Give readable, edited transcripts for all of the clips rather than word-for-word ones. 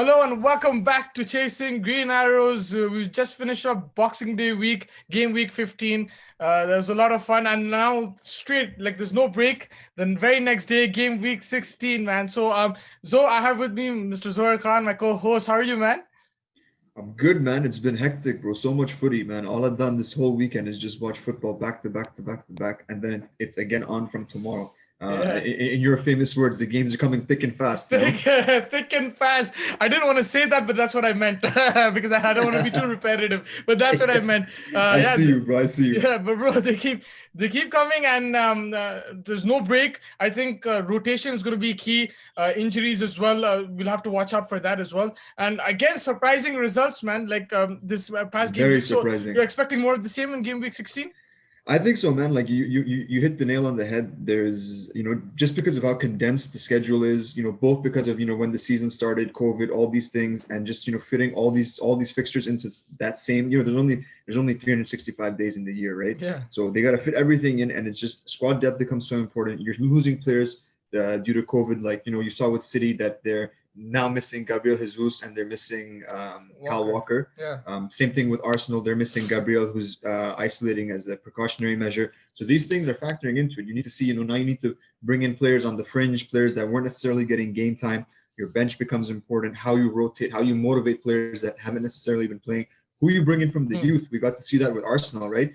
Hello and welcome back to Chasing Green Arrows. We just finished up Boxing Day week, game week 15. There was a lot of fun, and now straight, like there's no break. Then very next day, game week 16, man. So I have with me Mr. Zohar Khan, my co-host. How are you, man? I'm good, man. It's been hectic, bro. So much footy, man. All I've done this whole weekend is just watch football back to back to back to back, and then it's again on from tomorrow. Yeah. In your famous words, the games are coming thick and fast. Thick and fast. I didn't want to say that, but that's what I meant because I don't want to be too repetitive. But that's what I meant. I Yeah, see you, bro. I see you. yeah, but bro, they keep coming, and there's no break. I think rotation is going to be key. Injuries as well. We'll have to watch out for that as well. And again, surprising results, man. Like this past game Very week. So surprising. you're expecting more of the same in game week 16? I think so, man. Like you hit the nail on the head. There's, just because of how condensed the schedule is, both because of, when the season started, COVID, all these things, and just, fitting all these fixtures into that same, there's only 365 days in the year, right? Yeah. So they got to fit everything in, and it's just squad depth becomes so important. You're losing players due to COVID, like, you saw with City that they're now missing Gabriel Jesus and they're missing Kyle Walker. Yeah. Same thing with Arsenal. They're missing Gabriel, who's isolating as a precautionary measure. So these things are factoring into it. You need to see, now you need to bring in players on the fringe, players that weren't necessarily getting game time. Your bench becomes important. How you rotate, how you motivate players that haven't necessarily been playing. Who you bring in from the youth. We got to see that with Arsenal, right?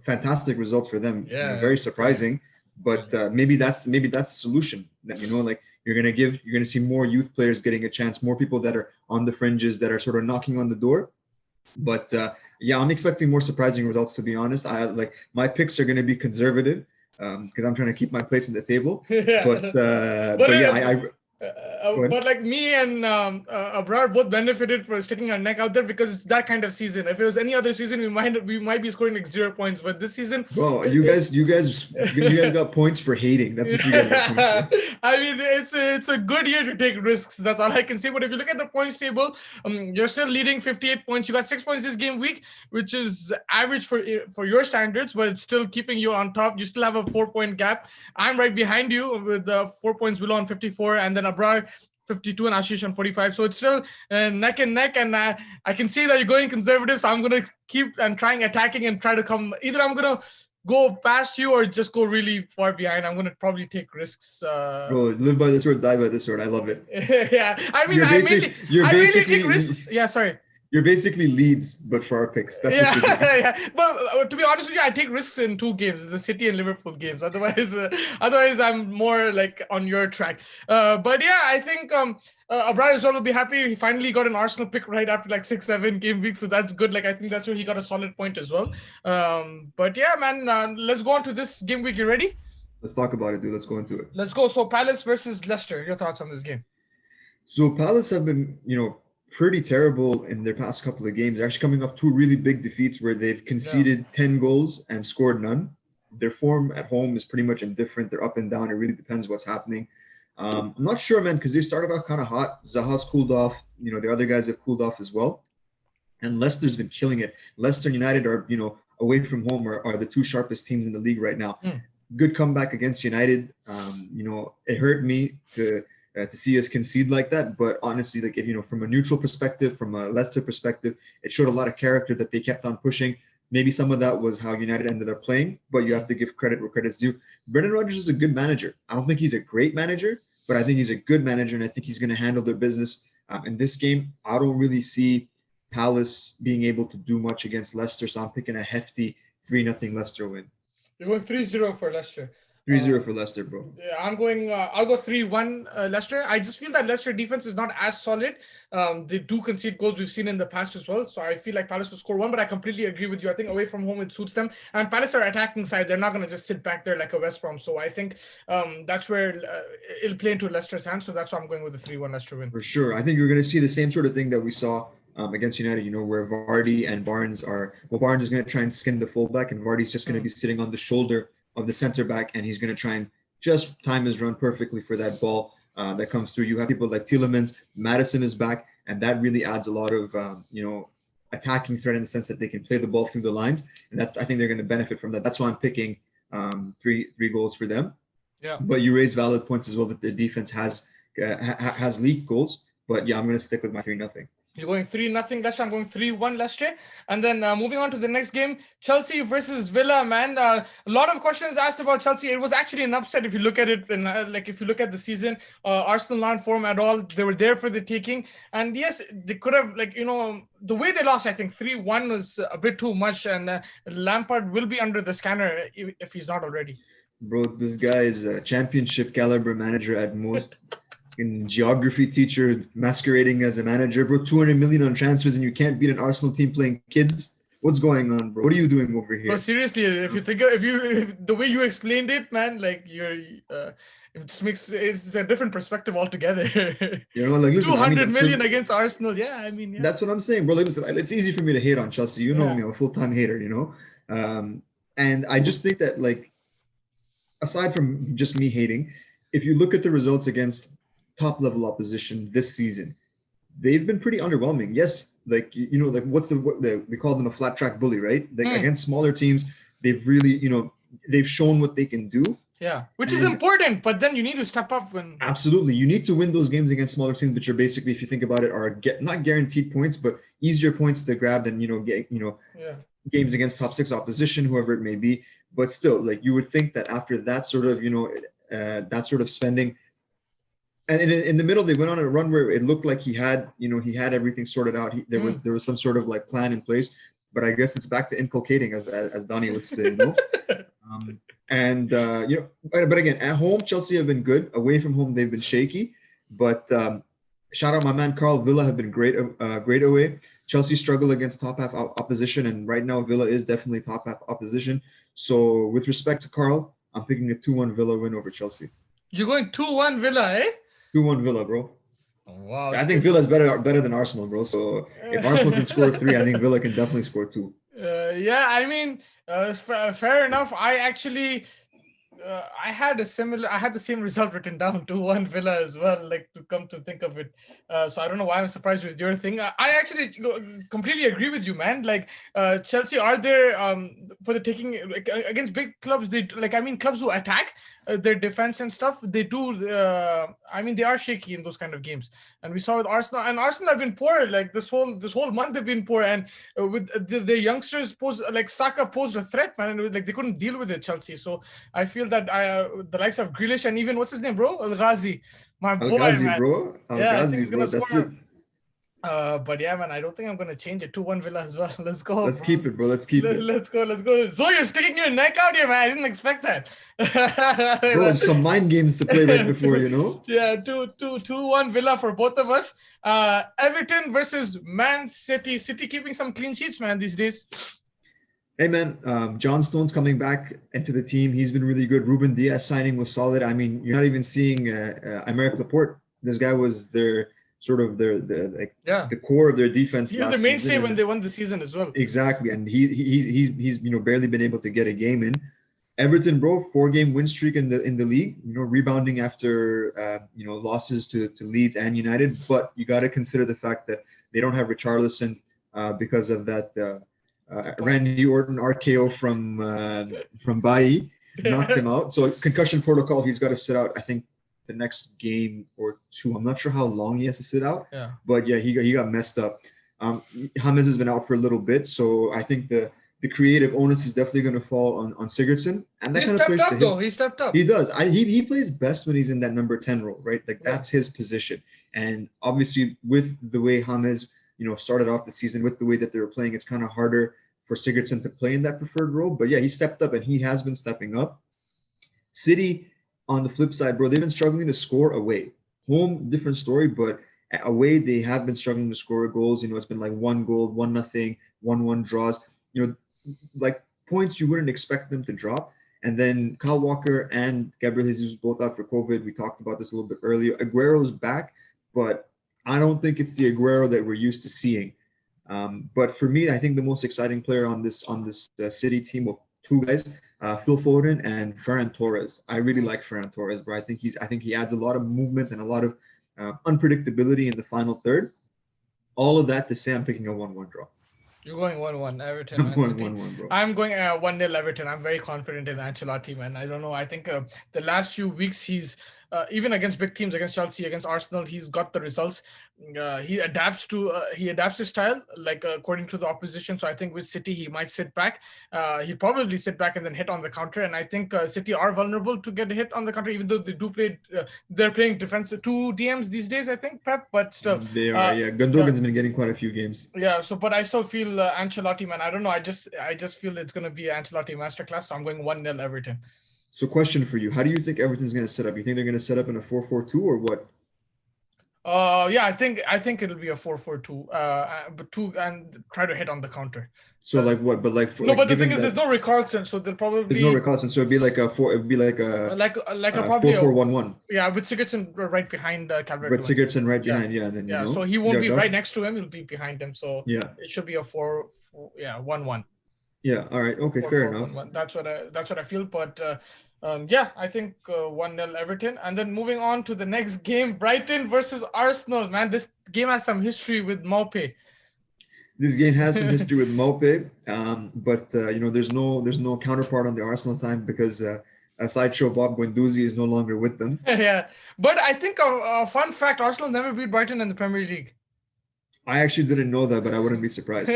Fantastic results for them. Yeah. Very surprising. But maybe that's the solution. That like you're gonna see more youth players getting a chance, more people that are on the fringes that are sort of knocking on the door. But yeah, I'm expecting more surprising results, to be honest. I like my picks are gonna be conservative because I'm trying to keep my place in the table. Yeah. But yeah, but like me and Abrar both benefited for sticking our neck out there because it's that kind of season. If it was any other season, we might be scoring like 0 points. But this season, bro, you guys got points for hating. That's what you guys got points for. I mean, it's a good year to take risks. That's all I can say. But if you look at the points table, you're still leading 58 points. You got 6 points this game week, which is average for your standards, but it's still keeping you on top. You still have a 4-point gap. I'm right behind you with 4 points below on 54, and then Abrar 52 and Ashish on 45. So it's still neck and neck, and I can see that you're going conservative. So I'm going to keep and trying attacking and try to come. Either I'm going to go past you or just go really far behind. I'm going to probably take risks. Bro, live by this word, die by this word. I love it. Yeah, I mean, I mainly take risks. Yeah, sorry. You're basically Leeds, but for our picks. That's Yeah, what you're doing. yeah. But to be honest with you, I take risks in 2 games, the City and Liverpool games. Otherwise, I'm more like on your track. But yeah, I think Abrar as well will be happy. He finally got an Arsenal pick right after like 6-7 game weeks, so that's good. Like I think that's where he got a solid point as well. But yeah, man, let's go on to this game week. You ready? Let's talk about it, dude. Let's go into it. Let's go. So Palace versus Leicester. Your thoughts on this game? So Palace have been, pretty terrible in their past couple of games. They're actually coming off 2 really big defeats where they've conceded 10 goals and scored none. Their form at home is pretty much indifferent. They're up and down. It really depends what's happening. I'm not sure, man, because they started out kind of hot. Zaha's cooled off. The other guys have cooled off as well. And Leicester's been killing it. Leicester United are, away from home are the 2 sharpest teams in the league right now. Good comeback against United. It hurt me to see us concede like that, but honestly, like if from a neutral perspective, from a Leicester perspective, it showed a lot of character that they kept on pushing. Maybe some of that was how United ended up playing, but you have to give credit where credit's due. Brendan Rodgers is a good manager. I don't think he's a great manager, but I think he's a good manager, and I think he's going to handle their business. In this game, I don't really see Palace being able to do much against Leicester, so I'm picking a hefty 3-0 Leicester win. You're going 3-0 for Leicester. 3-0 for Leicester, bro. Yeah, I'll go 3-1 Leicester. I just feel that Leicester defense is not as solid. They do concede goals. We've seen in the past as well. So I feel like Palace will score 1, but I completely agree with you. I think away from home, it suits them. And Palace are attacking side. They're not going to just sit back there like a West Brom. So I think that's where it'll play into Leicester's hands. So that's why I'm going with the 3-1 Leicester win. For sure. I think you're going to see the same sort of thing that we saw against United, where Vardy and Barnes are. Well, Barnes is going to try and skin the fullback, and Vardy's just going to be sitting on the shoulder of the center back, and he's going to try and just time his run perfectly for that ball that comes through. You have people like Tielemans, Maddison is back, and that really adds a lot of, attacking threat in the sense that they can play the ball through the lines, and that I think they're going to benefit from that. That's why I'm picking three goals for them. Yeah. But you raise valid points as well that their defense has leaked goals. But yeah, I'm going to stick with my 3-0. You're going 3-0 Leicester. I'm going 3-1 Leicester. And then moving on to the next game, Chelsea versus Villa, man. A lot of questions asked about Chelsea. It was actually an upset if you look at it. And if you look at the season, Arsenal not in form at all. They were there for the taking. And yes, they could have, the way they lost, I think 3-1 was a bit too much. And Lampard will be under the scanner if he's not already. Bro, this guy is a championship caliber manager at most. In geography teacher masquerading as a manager, bro. 200 million on transfers, and you can't beat an Arsenal team playing kids. What's going on, bro? What are you doing over here? Bro, seriously, if you think if the way you explained it, man, it just makes it's a different perspective altogether. Listen, 200 million against Arsenal. Yeah, yeah. That's what I'm saying, bro. Listen, it's easy for me to hate on Chelsea. You know me, I'm a full-time hater. And I just think that aside from just me hating, if you look at the results against top level opposition this season, they've been pretty underwhelming. Yes, we call them a flat track bully, right? Against smaller teams, they've really, they've shown what they can do. Yeah, which is important, but then you need to step up absolutely, you need to win those games against smaller teams, which are basically, if you think about it, are not guaranteed points, but easier points to grab than games against top 6 opposition, whoever it may be. But still, you would think that after that sort of spending. And in the middle, they went on a run where it looked like he had everything sorted out. There was some sort of plan in place, but I guess it's back to inculcating, as Donnie would say, But again, at home, Chelsea have been good. Away from home, they've been shaky. But shout out my man Carl. Villa have been great away. Chelsea struggle against top half opposition, and right now Villa is definitely top half opposition. So with respect to Carl, I'm picking a 2-1 Villa win over Chelsea. You're going 2-1 Villa, eh? 2-1 Villa, bro. Oh, wow. I think Villa is better than Arsenal, bro. So if Arsenal can score 3, I think Villa can definitely score 2. Yeah, I mean, fair enough. I actually, I had the same result written down, 2-1 Villa as well, to come to think of it. So I don't know why I'm surprised with your thing. I actually completely agree with you, man. Chelsea are there for the taking against big clubs. Clubs who attack their defense and stuff. They do. They are shaky in those kind of games. And we saw with Arsenal, and Arsenal have been poor. This whole month they've been poor. And with the youngsters Saka posed a threat, man. And they couldn't deal with it, Chelsea. So I feel that the likes of Grealish and even what's his name, bro, Al Ghazi, my boy, man. Bro. Ghazi, bro. That's it. But yeah, man, I don't think I'm gonna change it. 2-1 Villa as well. Let's go. Let's keep it, bro. Let's keep it. Let's go. Zoe, you're sticking your neck out here, man. I didn't expect that. Bro, some mind games to play right before, Yeah, 2-1 Villa for both of us. Everton versus Man City. City keeping some clean sheets, man, these days. Hey, man, John Stone's coming back into the team. He's been really good. Ruben Diaz signing was solid. I mean, you're not even seeing Aymeric Laporte. This guy was the core of their defense. He was the mainstay when they won the season as well. Exactly, and he's barely been able to get a game in. Everton, bro, 4-game win streak in the league. Rebounding after losses to Leeds and United, but you got to consider the fact that they don't have Richarlison because of that. Randy Orton RKO from Bailly knocked him out. So concussion protocol, he's got to sit out, I think, the next game or 2. I'm not sure how long he has to sit out. Yeah. But yeah, he got messed up. James has been out for a little bit, so I think the creative onus is definitely going to fall on Sigurdsson. And that kind of plays to him. He stepped up. He does. He plays best when he's in that number 10 role, right? That's his position. And obviously with the way James started off the season, with the way that they were playing, it's kind of harder for Sigurdsson to play in that preferred role. But yeah, he stepped up and he has been stepping up. City, on the flip side, bro, they've been struggling to score away. Home, different story, but away, they have been struggling to score goals. It's been 1 goal, 1-0, 1-1 draws. Points you wouldn't expect them to drop. And then Kyle Walker and Gabriel Jesus both out for COVID. We talked about this a little bit earlier. Aguero's back, but I don't think it's the Aguero that we're used to seeing. But for me, I think the most exciting player on this City team, well, 2 guys, Phil Foden and Ferran Torres. I really like Ferran Torres, bro. I think he adds a lot of movement and a lot of unpredictability in the final third. All of that to say, I'm picking a 1-1 draw. You're going 1-1 Everton. I'm going 1-1, bro. I'm going 1-0 Everton. I'm very confident in Ancelotti, man. I don't know. I think the last few weeks he's even against big teams, against Chelsea, against Arsenal, he's got the results. He adapts his style, like according to the opposition. So I think with City, he might sit back. He'll probably sit back and then hit on the counter. And I think City are vulnerable to get hit on the counter, even though they do play. They're playing defensive 2 DMs these days, I think, Pep. But still, They are, yeah. yeah, Gundogan's been getting quite a few games. yeah. So, but I still feel Ancelotti, man. I don't know. I just feel it's gonna be Ancelotti masterclass. So I'm going 1-0 Everton. So, question for you: how do you think Everton's going to set up? You think they're going to set up in a 4-4-2 or what? Yeah, I think it'll be a 4-4-2. But two and try to hit on the counter. So, like what? But like, No, but the thing is, there's no Richarlison, so they'll probably there's no Ricarlson, so it'd be like a four. It'd be like a probably 4-4-1-1. yeah, with Sigurdsson right behind Calvert. With Sigurdsson right Yeah. behind, yeah. Then Yeah, you know, so he won't be Yardar. right next to him. He'll be behind him. So Yeah, it should be a 1-1. yeah. All right. Okay, Four, fair four, enough. 1-1. That's what I feel. But yeah, I think 1-0 Everton. And then moving on to the next game, Brighton versus Arsenal. Man, this game has some history with Maupay. This game has some history with Maupay, but you know, there's no counterpart on the Arsenal side because sideshow Bob Guendouzi is no longer with them. Yeah, but I think a fun fact: Arsenal never beat Brighton in the Premier League. I actually didn't know that, but I wouldn't be surprised.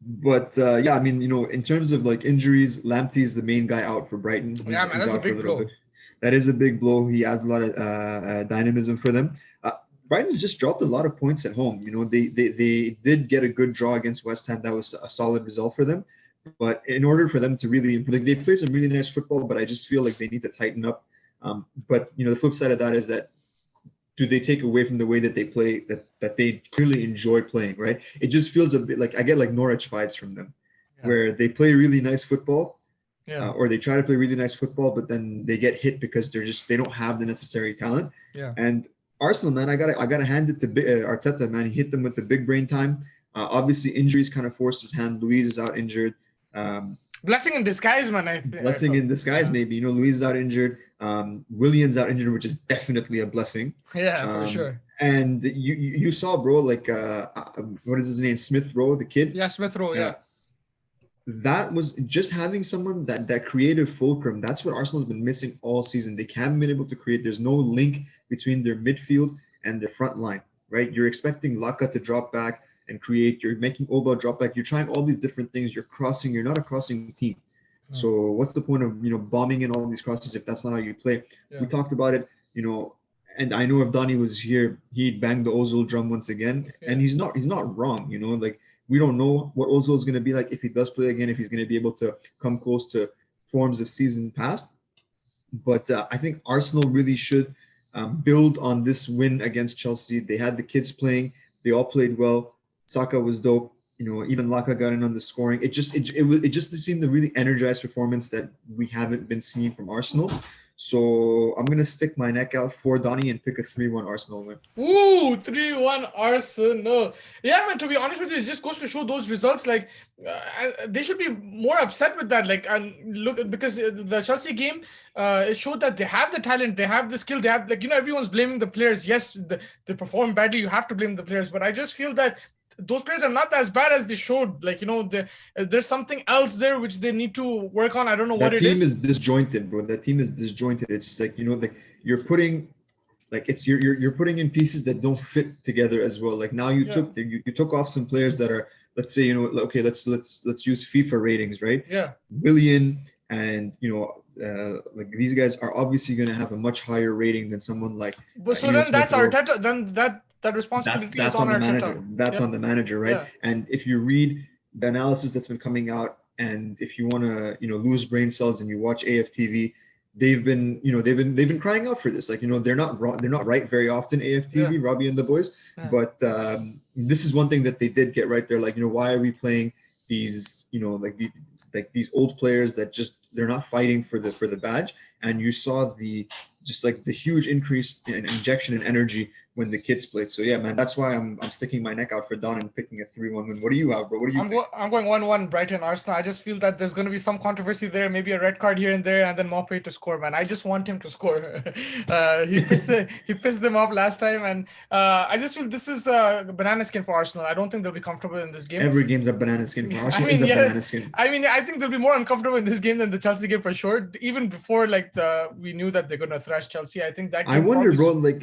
But yeah, I mean, you know, in terms of like injuries, Lamptey's the main guy out for Brighton. Yeah, man, that's a out for big little blow. bit. That is a big blow. He adds a lot of dynamism for them. Brighton's just dropped a lot of points at home. You know, they did get a good draw against West Ham. That was a solid result for them. But in order for them to really improve, like they play some really nice football, but I just feel like they need to tighten up. But you know, the flip side of that is that do they take away from the way that they play that they clearly enjoy playing, right? It just feels a bit like I get like Norwich vibes from them, where they play really nice football, or they try to play really nice football, but then they get hit because they don't have the necessary talent. Yeah. And Arsenal, man, I gotta hand it to Arteta, man. He hit them with the big brain time. Obviously, injuries kind of forced his hand. Luiz is out injured. Blessing in disguise, man. Blessing in disguise, maybe. You know, Luiz is out injured. Willian's out injured, which is definitely a blessing. Yeah, for sure. And you saw, bro, like what is his name? Smith Rowe, the kid. Yeah, Smith Rowe. Yeah. That was just having someone that creative fulcrum. That's what Arsenal's been missing all season. They haven't been able to create. There's no link between their midfield and their front line, right? You're expecting Laka to drop back and create. You're making Oba drop back. You're trying all these different things. You're crossing. You're not a crossing team. So what's the point of, you know, bombing in all these crosses if that's not how you play? We talked about it, you know, and I know if Donny was here, he'd bang the Ozil drum once again. And he's not wrong, you know, like we don't know what Ozil is going to be like if he does play again, if he's going to be able to come close to forms of season past. But I think Arsenal really should build on this win against Chelsea. They had the kids playing. They all played well. Saka was dope. You know, even Laka got in on the scoring. It just seemed a really energized performance that we haven't been seeing from Arsenal. So I'm gonna stick my neck out for Donny and pick a 3-1 Arsenal win. Ooh, 3-1 Arsenal. Yeah, man, to be honest with you, it just goes to show those results. Like, they should be more upset with that. Like, look, because the Chelsea game, it showed that they have the talent, they have the skill, they have, like, you know, everyone's blaming the players. Yes, they perform badly, you have to blame the players. But I just feel that those players are not as bad as they showed. Like, you know, there's something else there which they need to work on. I don't know what it is. That team is disjointed, bro. That team is disjointed. It's like, you know, like you're putting in pieces that don't fit together as well. Like now you took off some players that are, let's say, you know, okay, let's use FIFA ratings, right? Yeah. Willian and, you know, like these guys are obviously going to have a much higher rating than someone like. But so then that's Arteta. Then that responsibility that's is on the Arteta. manager. That's on the manager, right? Yeah. And if you read the analysis that's been coming out, and if you want to, you know, lose brain cells and you watch AFTV, they've been crying out for this. Like, you know, they're not wrong, they're not right very often. AFTV, Robbie and the boys, but this is one thing that they did get right. They're like, you know, why are we playing these, you know, like these old players that just they're not fighting for the badge? And you saw the just like the huge increase in injection and energy when the kids played. So yeah, man, that's why I'm sticking my neck out for Don and picking a 3-1 win. What do you have, bro? What do you think? I'm going 1-1 Brighton Arsenal. I just feel that there's going to be some controversy there, maybe a red card here and there, and then Maupay to score. Man, I just want him to score. He pissed them off last time, and I just feel this is a banana skin for Arsenal. I don't think they'll be comfortable in this game. Every game's a banana skin for Arsenal. Is a banana skin. I mean, I think they'll be more uncomfortable in this game than the Chelsea game for sure. Even before we knew that they're going to thrash Chelsea. I think that. I wonder, bro. Like,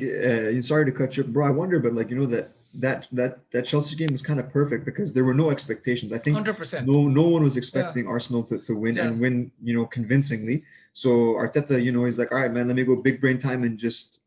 sorry to cut you, bro. I wonder, but like, you know that Chelsea game was kind of perfect because there were no expectations. I think 100%. No one was expecting Arsenal to win and win, convincingly. So Arteta, he's like, all right, man, let me go big brain time and just,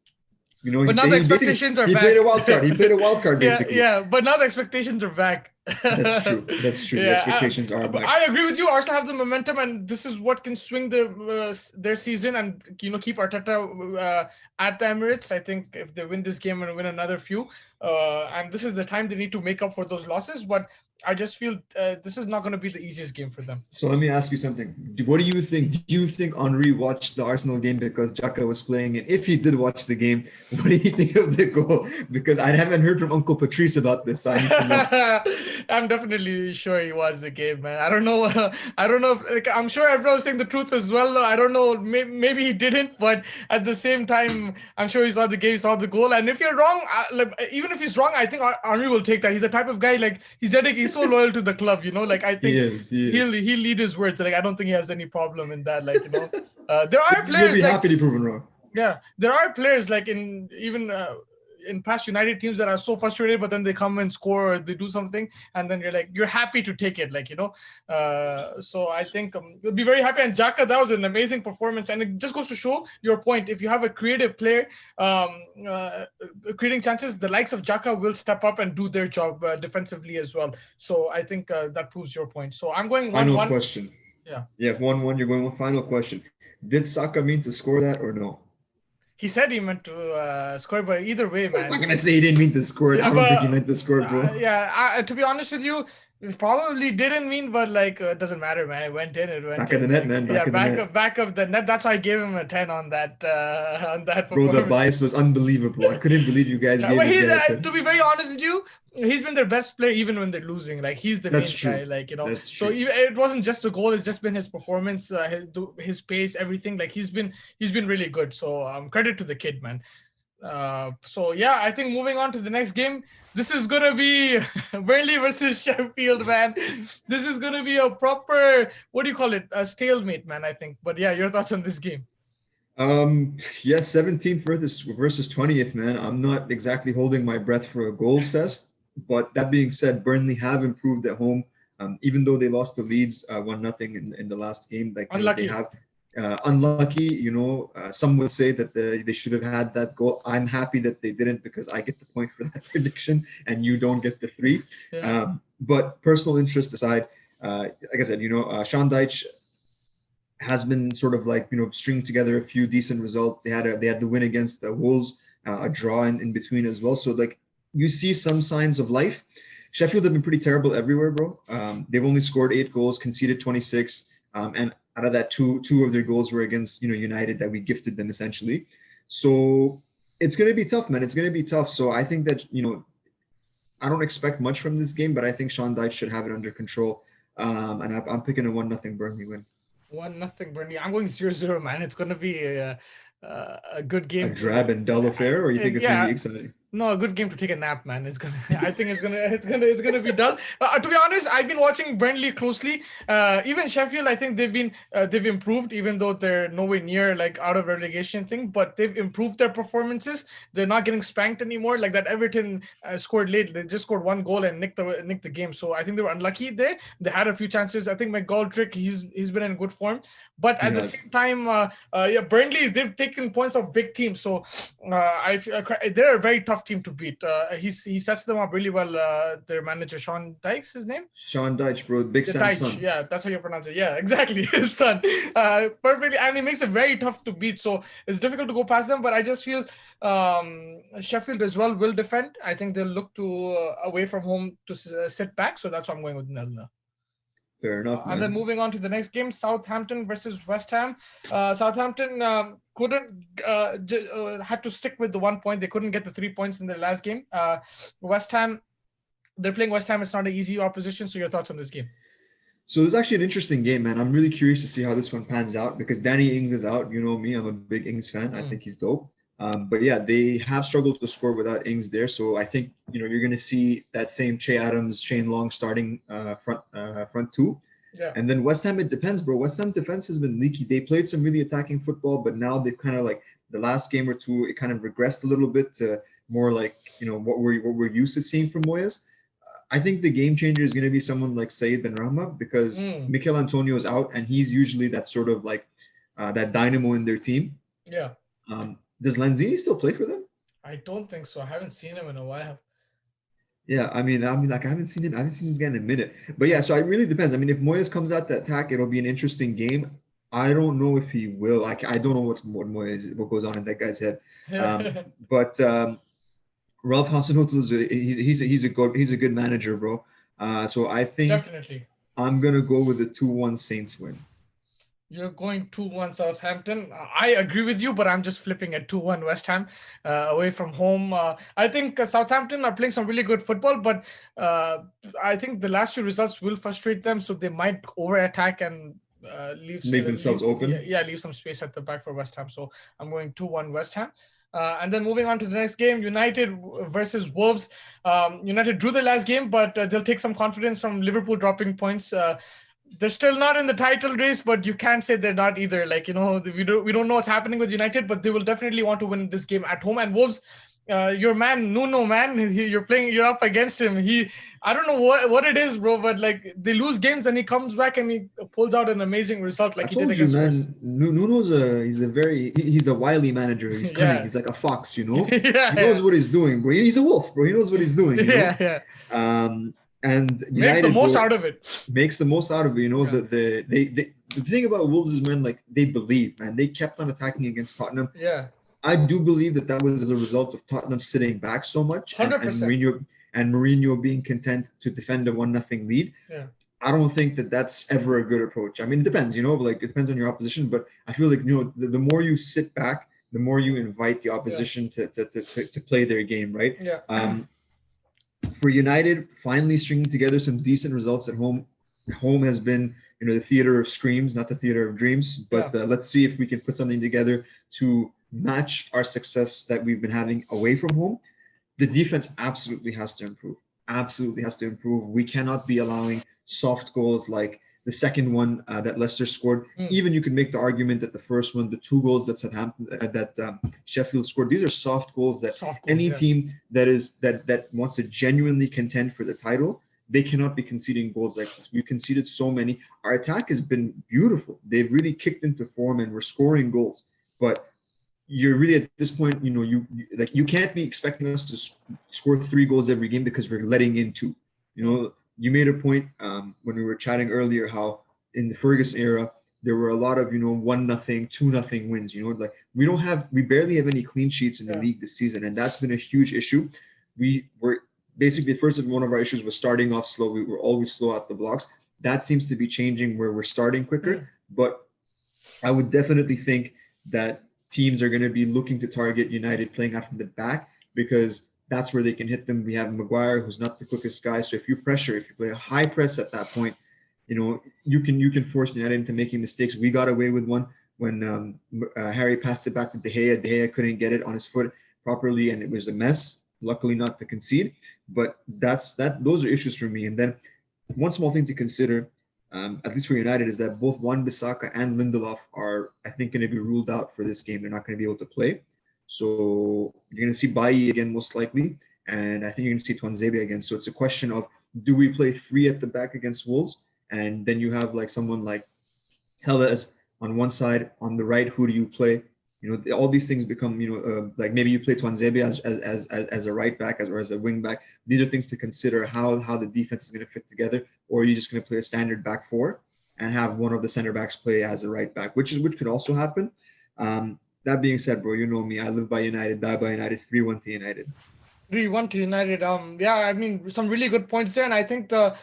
But now the expectations are back. He played a wild card. He played a wild card, basically. Yeah, but now the expectations are back. That's true. The expectations are back. I agree with you. Arsenal have the momentum, and this is what can swing their season and keep Arteta at the Emirates. I think if they win this game and win another few, and this is the time they need to make up for those losses. But I just feel this is not going to be the easiest game for them. So let me ask you something. What do you think? Do you think Henry watched the Arsenal game because Xhaka was playing? And if he did watch the game, what do you think of the goal? Because I haven't heard from Uncle Patrice about this. So I need to know. I'm definitely sure he watched the game, man. I don't know. I don't know if I'm sure everyone was saying the truth as well. I don't know. Maybe he didn't, but at the same time, I'm sure he saw the game, saw the goal. And if you're wrong, even if he's wrong, I think Henry will take that. He's the type of guy he's dedicated. He's so loyal to the club, I think he'll lead his words. I don't think he has any problem in that. There are players. You'll be happy to be proven wrong. Yeah, there are players in past United teams that are so frustrated, but then they come and score or they do something, and then you're happy to take it, So I think you'll be very happy. And Xhaka, that was an amazing performance, and it just goes to show your point. If you have a creative player creating chances, the likes of Xhaka will step up and do their job defensively as well. So I think that proves your point. So I'm going 1-1. Final question. Yeah, 1-1. You're going with final question. Did Saka mean to score that or no? He said he meant to score, but either way, man. I'm not going to say he didn't mean to score it. I don't think he meant to score, bro. To be honest with you, it probably didn't mean, but it doesn't matter, man. It went in. Back of the net, man. Back of the net. That's why I gave him a 10 on that. Bro, the bias was unbelievable. I couldn't believe you guys gave this guy a 10. To be very honest with you, he's been their best player even when they're losing. He's the main guy. That's so true. It wasn't just a goal. It's just been his performance, his pace, everything. He's been really good. So credit to the kid, man. I think moving on to the next game, this is gonna be Burnley versus Sheffield, man. This is gonna be a proper, what do you call it, a stalemate, man, I think. But yeah, your thoughts on this game? 17th versus 20th, man. I'm not exactly holding my breath for a goal fest, but that being said, Burnley have improved at home, even though they lost to Leeds 1-0 in the last game. Unlucky. They have unlucky, some would say that they should have had that goal. I'm happy that they didn't because I get the point for that prediction and you don't get the 3. Yeah. But personal interest aside, like I said, Sean Dyche has been sort of stringing together a few decent results. They had the win against the Wolves, a draw in between as well. So you see some signs of life. Sheffield have been pretty terrible everywhere, bro. They've only scored 8 goals, conceded 26, and out of that, two of their goals were against United that we gifted them essentially. So it's going to be tough, man. It's going to be tough. So I think that I don't expect much from this game, but I think Sean Dyche should have it under control. And I'm picking a 1-0 Burnley win. 1-0 Burnley. I'm going 0-0, man. It's going to be a good game. A drab and dull affair, or you think it's going to be exciting? No, a good game to take a nap, man. I think it's gonna be dull. To be honest, I've been watching Burnley closely. Even Sheffield, I think they've improved, even though they're nowhere near out of relegation thing. But they've improved their performances. They're not getting spanked anymore. That Everton scored late. They just scored 1 goal and nicked the game. So I think they were unlucky there. They had a few chances. I think McGoldrick, he's been in good form. But at the same time, Burnley, they've taken points of big teams. So they're a very tough team to beat. He sets them up really well. Their manager, Sean Dyche, his name? Sean Dyche, bro. Big Sam's son. Yeah, that's how you pronounce it. Yeah, exactly. His son. Perfectly. And he makes it very tough to beat. So it's difficult to go past them. But I just feel Sheffield as well will defend. I think they'll look to away from home to sit back. So that's why I'm going with 0-0. Fair enough, And then man. moving on to the next game, Southampton versus West Ham. Southampton couldn't had to stick with the 1 point. They couldn't get the 3 points in their last game. West Ham, they're playing West Ham. It's not an easy opposition. So your thoughts on this game? So this is actually an interesting game, man. I'm really curious to see how this one pans out because Danny Ings is out. You know me, I'm a big Ings fan. I think he's dope. But yeah, they have struggled to score without Ings there. So I think you're going to see that same Che Adams, Shane Long starting front two. Yeah. And then West Ham, it depends, bro. West Ham's defense has been leaky. They played some really attacking football, but now they've kind of like the last game or two, it kind of regressed a little bit to more like what we're used to seeing from Moyes. I think the game changer is going to be someone like Said Benrahma because Mikel Antonio is out, and he's usually that sort of like that dynamo in their team. Yeah. Does Lanzini still play for them? I don't think so. I haven't seen him in a while. Yeah, I mean, like I haven't seen this guy in a minute. But yeah, so it really depends. I mean, if Moyes comes out to attack, it'll be an interesting game. I don't know if he will. Like, I don't know what goes on in that guy's head. But Ralph Hasenhüttl he's a good manager, bro. So I think definitely I'm gonna go with the 2-1 Saints win. You're going 2-1 Southampton. I agree with you, but I'm just flipping at 2-1 West Ham away from home. I think Southampton are playing some really good football, but I think the last few results will frustrate them, so they might over-attack and make themselves open. Yeah, leave some space at the back for West Ham. So I'm going 2-1 West Ham. And then moving on to the next game, United versus Wolves. United drew their last game, but they'll take some confidence from Liverpool dropping points. They're still not in the title race, but you can't say they're not either. Like, we don't know what's happening with United, but they will definitely want to win this game at home. And Wolves, your man Nuno, man, you're up against him. I don't know what it is, bro, but like they lose games and he comes back and he pulls out an amazing result like he did against Spurs. Nuno's he's a wily manager. He's cunning. Yeah. He's like a fox, He knows what he's doing, bro. He's a wolf, bro. He knows what he's doing. Yeah. And United makes the most out of it. Makes the most out of it. The thing about Wolves is, man, like they believe, man. They kept on attacking against Tottenham. Yeah. I do believe that was as a result of Tottenham sitting back so much 100%. and Mourinho being content to defend a 1-0 lead. Yeah. I don't think that's ever a good approach. I mean, it depends, like it depends on your opposition, but I feel like the more you sit back, the more you invite the opposition to play their game, right? Yeah. For United, finally stringing together some decent results at home. Home has been, the theater of screams, not the theater of dreams. But let's see if we can put something together to match our success that we've been having away from home. The defense absolutely has to improve. Absolutely has to improve. We cannot be allowing soft goals like the second one that Leicester scored. Even you could make the argument that the first one, the 2 goals that Sheffield scored, these are soft goals that any team that wants to genuinely contend for the title, they cannot be conceding goals like this. We've conceded so many. Our attack has been beautiful. They've really kicked into form and we're scoring goals. But you're really at this point, you can't be expecting us to score 3 goals every game because we're letting in 2. You made a point when we were chatting earlier how in the Ferguson era there were a lot of 1-0, 2-0 wins. Like we barely have any clean sheets in the league this season, and that's been a huge issue. We were basically first one of our issues was starting off slow. We were always slow out the blocks. That seems to be changing where we're starting quicker. But I would definitely think that teams are going to be looking to target United playing out from the back because that's where they can hit them. We have Maguire, who's not the quickest guy. So if you play a high press at that point, you can force United into making mistakes. We got away with one when Harry passed it back to De Gea. De Gea couldn't get it on his foot properly, and it was a mess. Luckily, not to concede. But those are issues for me. And then one small thing to consider, at least for United, is that both Wan-Bissaka and Lindelof are, I think, going to be ruled out for this game. They're not going to be able to play. So you're going to see Bailly again, most likely. And I think you're going to see Tuanzebe again. So it's a question of, do we play 3 at the back against Wolves? And then you have like someone like Tellez on one side. On the right, who do you play? All these things become, like maybe you play Tuanzebe as a right back or as a wing back. These are things to consider how the defense is going to fit together. Or are you just going to play a standard back 4 and have one of the center backs play as a right back, which could also happen. That being said, bro, you know me. I live by United, die by United. 3-1 to United. 3-1 to United. Yeah, I mean, some really good points there. And I think the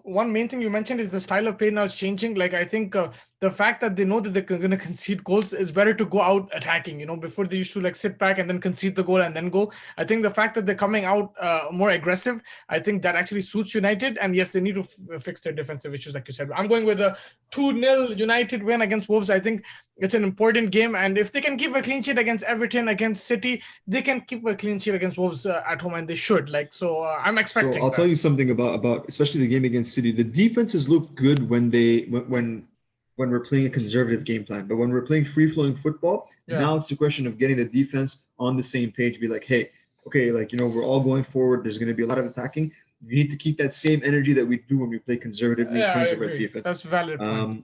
one main thing you mentioned is the style of play now is changing. Like I think the fact that they know that they're going to concede goals is better to go out attacking. Before they used to like sit back and then concede the goal and then go. I think the fact that they're coming out more aggressive, I think that actually suits United. And yes, they need to fix their defensive issues, like you said. I'm going with a 2-0 United win against Wolves. I think it's an important game, and if they can keep a clean sheet against Everton, against City, they can keep a clean sheet against Wolves at home, and they should. I'm expecting. So I'll tell you something about especially the game against City. The defenses look good when we're playing a conservative game plan, but when we're playing free-flowing football, now it's a question of getting the defense on the same page. Be like, hey, okay, we're all going forward. There's going to be a lot of attacking. You need to keep that same energy that we do when we play conservatively in terms of our defense. That's valid point.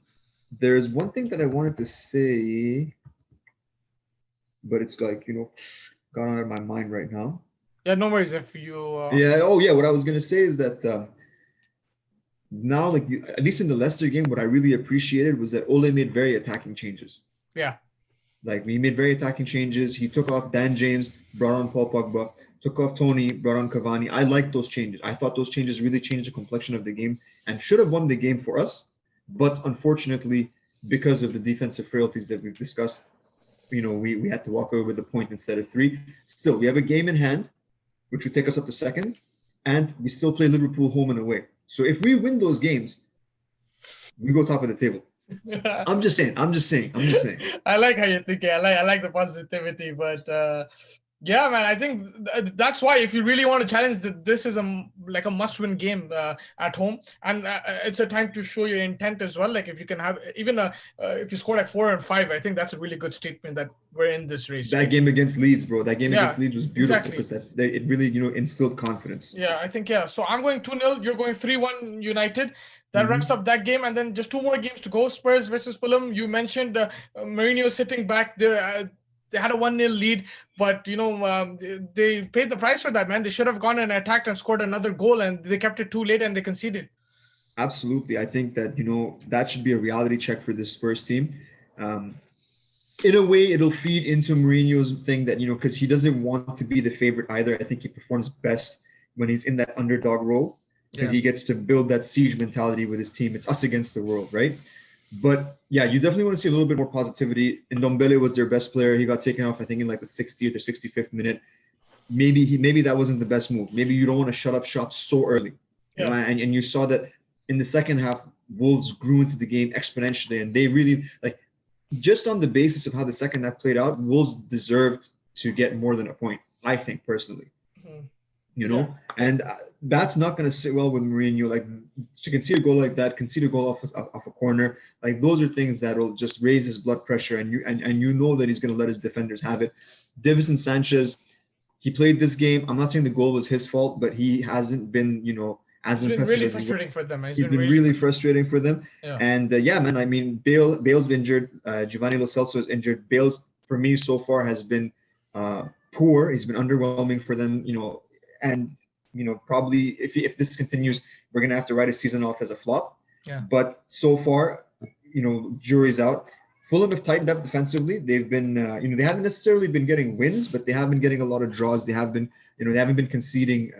There's one thing that I wanted to say, but it's gone out of my mind right now. Yeah, no worries if you... What I was going to say is that now, at least in the Leicester game, what I really appreciated was that Ole made very attacking changes. Yeah. He made very attacking changes. He took off Dan James, brought on Paul Pogba, took off Tony, brought on Cavani. I liked those changes. I thought those changes really changed the complexion of the game and should have won the game for us. But unfortunately, because of the defensive frailties that we've discussed, we had to walk away with a point instead of 3. Still, we have a game in hand, which would take us up to second, and we still play Liverpool home and away. So if we win those games, we go top of the table. I'm just saying. I like how you're thinking. I like the positivity, but yeah, man, I think that's why if you really want to challenge, this is a must-win game at home, and it's a time to show your intent as well. Like if you can have if you score 4 and 5, I think that's a really good statement that we're in this race. That game against Leeds, bro. That game against Leeds was beautiful because it really instilled confidence. Yeah, I think So I'm going 2-0. You're going 3-1 United. That wraps up that game, and then just 2 more games to go. Spurs versus Fulham. You mentioned Mourinho sitting back there. They had a 1-0 lead, but they paid the price for that, man. They should have gone and attacked and scored another goal, and they kept it too late and they conceded. Absolutely. I think that, that should be a reality check for this Spurs team. In a way, it'll feed into Mourinho's thing that, because he doesn't want to be the favorite either. I think he performs best when he's in that underdog role because he gets to build that siege mentality with his team. It's us against the world, right? But yeah, you definitely want to see a little bit more positivity. Ndombele was their best player. He got taken off, I think, in the 60th or 65th minute. Maybe that wasn't the best move. Maybe you don't want to shut up shop so early. And you saw that in the second half, Wolves grew into the game exponentially, and they really just on the basis of how the second half played out, Wolves deserved to get more than a point, I think personally. And that's not going to sit well with Mourinho. To concede a goal like that, concede a goal off a corner, those are things that will just raise his blood pressure, and you know that he's going to let his defenders have it. Davison Sanchez, he played this game. I'm not saying the goal was his fault, but he hasn't been, as impressive. Really frustrating for them. He's been really frustrating for them. Yeah. And man, I mean, Bale's injured. Giovanni Lo Celso is injured. Bale's, for me, so far has been poor. He's been underwhelming for them. And probably if this continues, we're gonna have to write a season off as a flop. Yeah. But so far, jury's out. Fulham have tightened up defensively. They've been, they haven't necessarily been getting wins, but they have been getting a lot of draws. They have been, they haven't been conceding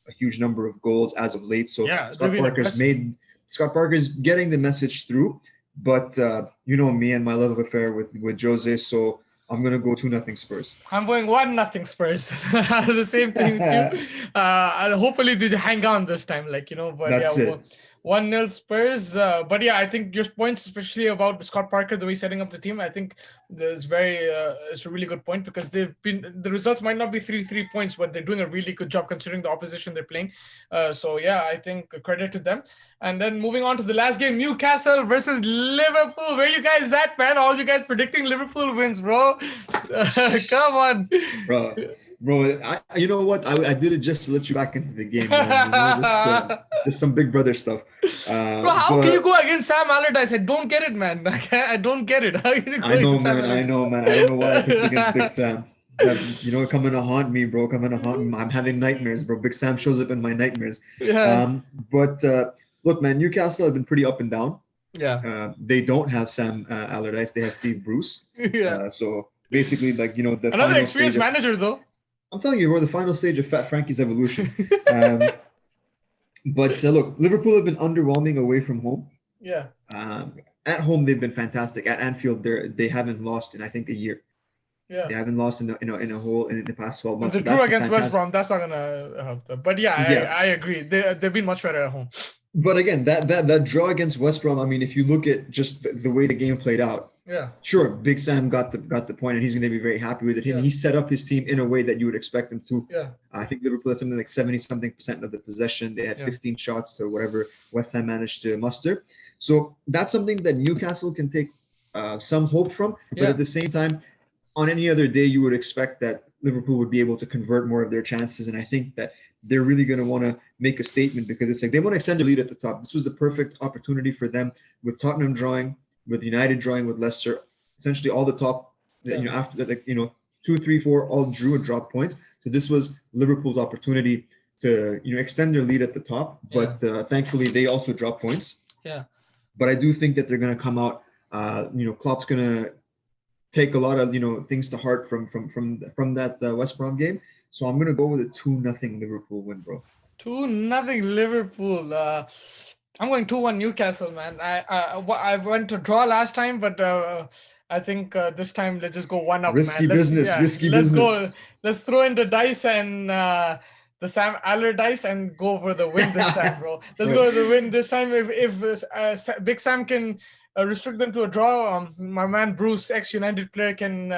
a huge number of goals as of late. So Scott Parker's getting the message through. But me and my love affair with Jose, so I'm going to go 2-0 Spurs. I'm going 1-0 Spurs. The same thing too. Hopefully they hang on this time, but that's it. 1-0 Spurs. But yeah, I think your points, especially about Scott Parker, the way he's setting up the team, I think it's a really good point because the results might not be 3 points, but they're doing a really good job considering the opposition they're playing. So yeah, I think credit to them. And then moving on to the last game, Newcastle versus Liverpool. Where you guys at, man? All you guys predicting Liverpool wins, bro. Come on. Bro, you know what? I did it just to let you back into the game, man. Just some Big Brother stuff. Bro, how can you go against Sam Allardyce? I don't get it, man. I don't get it. How can you go I know, man. I don't know why I picked against Big Sam. Coming to haunt me, bro. I'm having nightmares, bro. Big Sam shows up in my nightmares. Yeah. But look, man, Newcastle have been pretty up and down. Yeah. They don't have Sam Allardyce. They have Steve Bruce. Yeah. So basically, another experienced manager, though. I'm telling you, we're the final stage of Fat Frankie's evolution. But look, Liverpool have been underwhelming away from home. Yeah. Um, at home, they've been fantastic. At Anfield, they haven't lost in I think a year. They Yeah. haven't lost in a whole in the past 12 If months. they So drew that's been against West fantastic. Brom, that's not gonna help them. But yeah, Yeah, I agree. They've been much better at home. but again, that draw against West Brom. I mean, if you look at just the way the game played out, Yeah. sure, Big Sam got the point, and he's going to be very happy with it. And Yeah. he set up his team in a way that you would expect him to. Yeah. I think Liverpool had something like 70 something percent of the possession. They had Yeah. 15 shots to whatever West Ham managed to muster. So that's something that Newcastle can take some hope from. But Yeah. at the same time, on any other day, you would expect that Liverpool would be able to convert more of their chances. And I think that they're really going to want to make a statement because it's like they want to extend their lead at the top. This was the perfect opportunity for them with Tottenham drawing, with United drawing, with Leicester. Essentially, all the top, Yeah. after that, like, 2, 3, 4, all drew and dropped points. So this was Liverpool's opportunity to, extend their lead at the top. But thankfully, they also dropped points. Yeah. But I do think that they're going to come out. Klopp's going to take a lot of things to heart from that West Brom game. So I'm gonna go with a 2-0 Liverpool win, bro. 2-0 Liverpool. I'm going 2-1 Newcastle, man. I went to draw last time, but I think this time let's just go one up, Risky man. business. Let's go. Let's throw in the dice and the Sam Aller dice and go for the win this time, bro. Let's go for the win this time. If Big Sam can restrict them to a draw, my man Bruce, ex-United player, can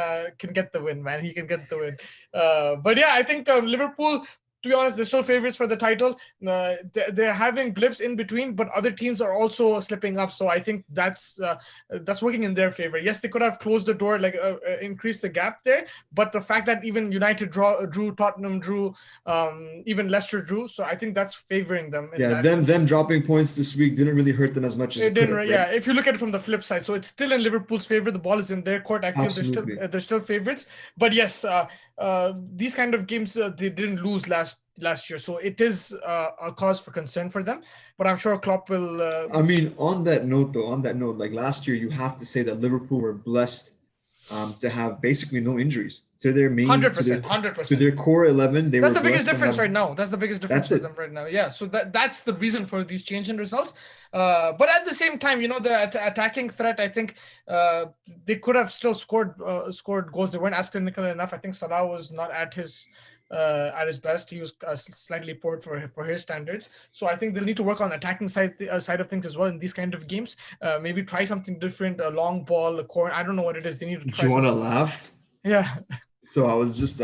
get the win, man. He can get the win. But yeah, I think Liverpool, to be honest, they're still favorites for the title. They're having blips in between, but other teams are also slipping up. So I think that's working in their favor. Yes, they could have closed the door, like increased the gap there. But the fact that even United drew, Tottenham drew, even Leicester drew. So I think that's favoring them. Yeah, them dropping points this week didn't really hurt them as much as it could have, right? Yeah, if you look at it from the flip side, so it's still in Liverpool's favor. The ball is in their court. I feel Absolutely. they're still favorites. But yes, these kind of games they didn't lose last year, so it is a cause for concern for them. But I'm sure Klopp will. I mean, on that note, like last year, you have to say that Liverpool were blessed to have basically no injuries to their main 100%. to their core 11. That's the biggest difference right now. That's the biggest difference for it. them right now. Yeah, so that's the reason for these change in results. But at the same time, the attacking threat, I think they could have still scored goals. They weren't as clinical enough. I think Salah was not at his best. He was slightly poor for his standards. So I think they'll need to work on attacking side of things as well in these kind of games. Maybe try something different, a long ball, a corner. I don't know what it is. They need to try. Do you want to laugh? Yeah. So I was just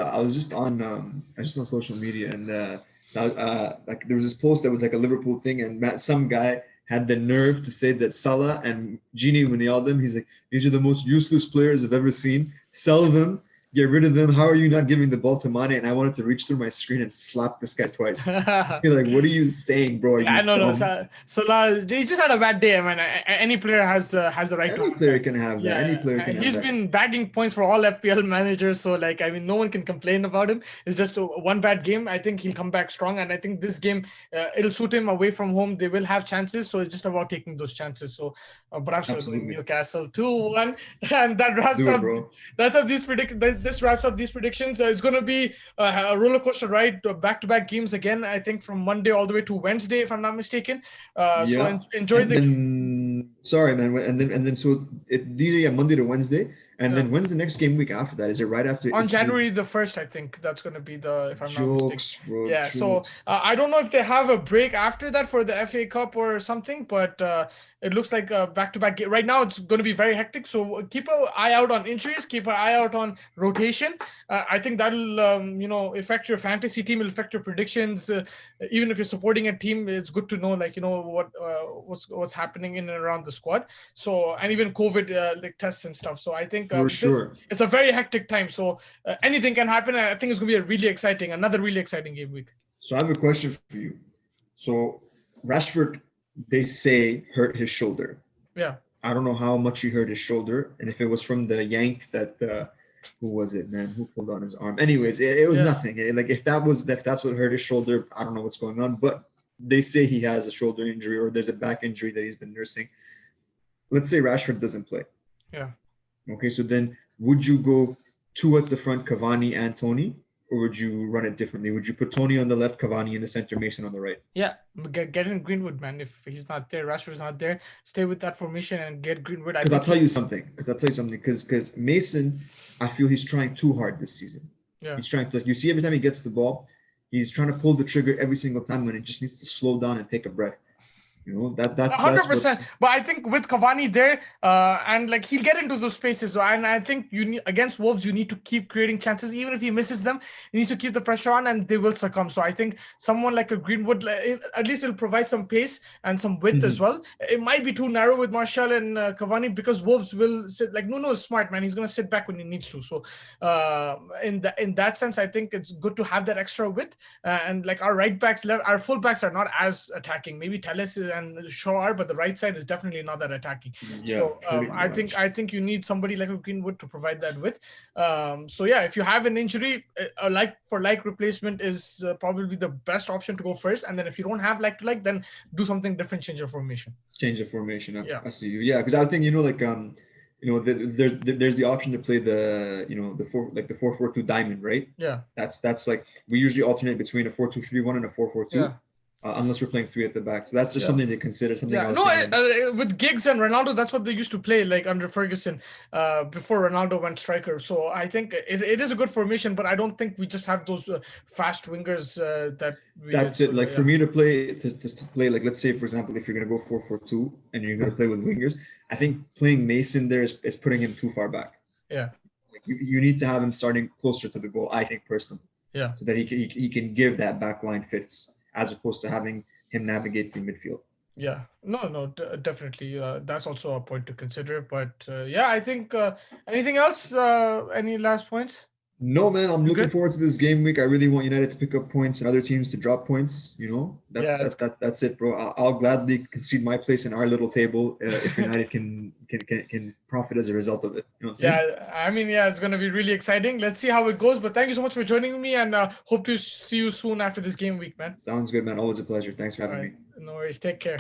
on social media, and like there was this post that was like a Liverpool thing, and some guy had the nerve to say that Salah and Gini Wijnaldum, he's like, these are the most useless players I've ever seen. Sell them. Get rid of them. How are you not giving the ball to Mane? And I wanted to reach through my screen and slap this guy twice. You're like, what are you saying, bro? I don't know. Salah, he just had a bad day. I mean, any player has the right. Any player can have that. Yeah, any player can have that. He's been bagging points for all FPL managers. So, like, I mean, no one can complain about him. It's just one bad game. I think he'll come back strong. And I think this game, it'll suit him away from home. They will have chances. So it's just about taking those chances. So, but I'm still going Newcastle 2-1. And that wraps up. That's how these this wraps up these predictions. It's going to be a roller coaster ride, back-to-back games again. I think from Monday all the way to Wednesday, if I'm not mistaken. So enjoy sorry, man. And then so these are Monday to Wednesday. And then when's the next game week after that? Is it right after? On January the 1st, I think that's going to be if I'm not mistaken. Bro, yeah, jokes. So I don't know if they have a break after that for the FA Cup or something, but it looks like a back-to-back game. Right now, it's going to be very hectic. So keep an eye out on injuries. Keep an eye out on rotation. I think that'll, affect your fantasy team. It'll affect your predictions. Even if you're supporting a team, it's good to know, what's happening in and around the squad. So, and even COVID tests and stuff. So I think for sure it's a very hectic time. So anything can happen. I think it's going to be another really exciting game week. So I have a question for you. So Rashford, they say, hurt his shoulder. Yeah. I don't know how much he hurt his shoulder, and if it was from the yank that who was it, man? Who pulled on his arm? Anyways, it was nothing. Like if that's what hurt his shoulder, I don't know what's going on. But they say he has a shoulder injury or there's a back injury that he's been nursing. Let's say Rashford doesn't play. Yeah. Okay, so then would you go two at the front, Cavani and Tony, or would you run it differently? Would you put Tony on the left, Cavani in the center, Mason on the right? Yeah, get in Greenwood, man. If he's not there, Rashford's not there, stay with that formation and get Greenwood. Because I'll tell you something. Because Mason, I feel he's trying too hard this season. Yeah. He's trying to. You see, every time he gets the ball, he's trying to pull the trigger every single time when it just needs to slow down and take a breath. You know, that's 100%. But I think with Cavani there, and like he'll get into those spaces. And I think you need, against Wolves, you need to keep creating chances. Even if he misses them, he needs to keep the pressure on, and they will succumb. So I think someone like a Greenwood, at least it'll provide some pace and some width as well. It might be too narrow with Martial and Cavani because Wolves will sit like Nuno is smart, man. He's gonna sit back when he needs to. So in that sense, I think it's good to have that extra width. And like our right backs, our full backs are not as attacking. Maybe Telles and Shaw are, but the right side is definitely not that attacking. Yeah, so I think you need somebody like a Greenwood to provide that width. So yeah, if you have an injury, a like for like replacement is probably the best option to go first. And then if you don't have like to like, then do something different, change your formation. Change the formation. Yeah, I see you. Yeah, because I think there's the option to play the the 4-4-2 diamond, right? Yeah. That's like we usually alternate between a 4-2-3-1 and a 4-4-2. Yeah. Unless we're playing 3 at the back. So that's just something to consider. With Giggs and Ronaldo, that's what they used to play like under Ferguson before Ronaldo went striker. So I think it is a good formation, but I don't think we just have those fast wingers That's it. Like for me to play, like, let's say, for example, if you're going to go 4-4-2 and you're going to play with wingers, I think playing Mason there is putting him too far back. Yeah. Like you need to have him starting closer to the goal, I think, personally. Yeah. So that he can give that back line fits, as opposed to having him navigate through midfield. Yeah, no, definitely. That's also a point to consider. But yeah, I think anything else? Any last points? No, man, I'm looking forward to this game week. I really want United to pick up points and other teams to drop points. You know, that's it, bro. I'll gladly concede my place in our little table if United can profit as a result of it. You know what I'm saying? Yeah, I mean, it's going to be really exciting. Let's see how it goes. But thank you so much for joining me, and hope to see you soon after this game week, man. Sounds good, man. Always a pleasure. Thanks for having me. No worries. Take care.